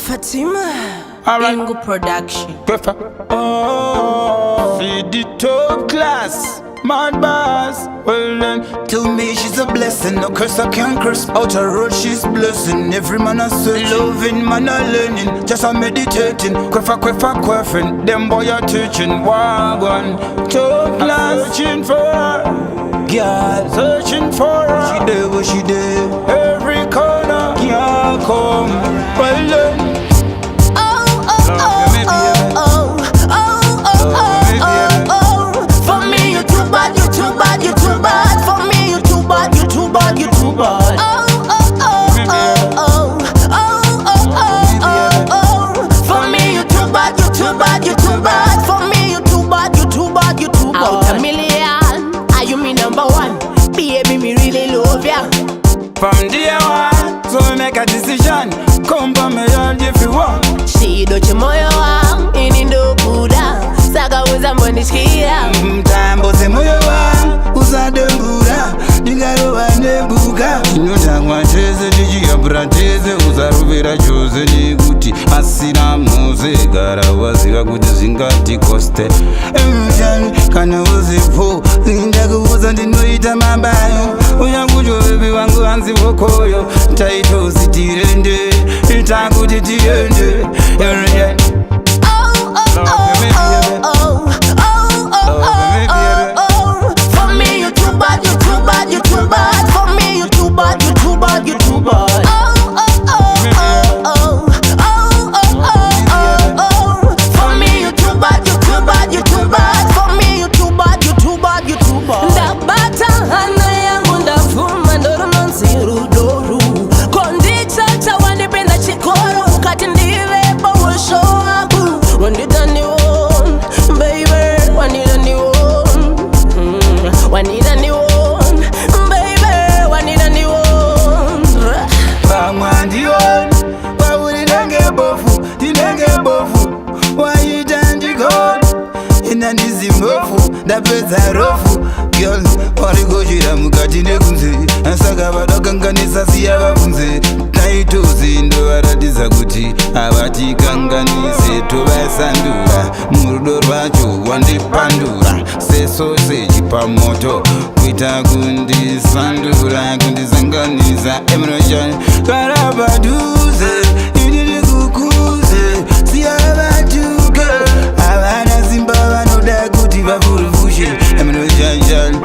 Fatima, Bingo Production. Oh, feed the top class, mad boss. Well then, to me she's a blessing. No curse I can't curse. Out a road she's blessing. Every man a searching, loving man a learning. Just a meditating. Quaffing. Them boy a teaching. Wagon, top class. Searching for her, girl. Searching for her. She there, where she there. Every corner, can't come. Well then. From day one, so we make a decision. Come by me and if you want. She do chimoyo wa, ini ndo kuda. Saga uza mboniskia. Mtambo se moyo wa, uza dembura. Nigaro wa nebuga. Nyota kwa cheze, niji ya brateze. Uza ruvira chose niguti. Asina muze, gara waziga kuti zingati koste. Mjani, kana uzi po. Zindagu uza ndinoita mabayo. Uyangujo baby wangu anzi vokoyo. Taito sitirende, itakuti tiende. For me you too bad, you too bad, you too bad. For me you too bad, you too bad, you too bad. For me you too bad, you too bad, you too bad. For me you too bad, you too bad, you too bad. Ndabata hana yangu ndafuma ndoro nonzirudoru. Kondicha chawanipenda chikoro kati ndive bawosho wabu. Wanidani won, baby, wanidani won. Wanidani won, baby, wanidani won. Bamwandi won, wawulilenge bofu, dilenge bofu. Wayitandi god, inanizi mbofu, ndapeza rofu. Girl, warigojira mukati nekunze. Asaka vadakanganisa siya vafunze. Naituzi ndo varatiza kuti avatikanganise tovasandura. Murudo rwacho wandipandura sesoseji pamoto kuita kundisandura kundisanganisa emrojani karabaduze inini kukuze siyavatuke avana simba vanoda kuti vavuruvushe emrojani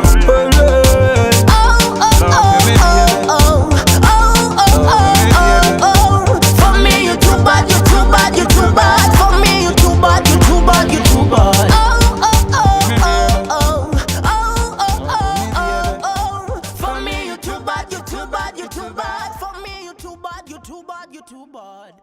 You too bad, you too bad.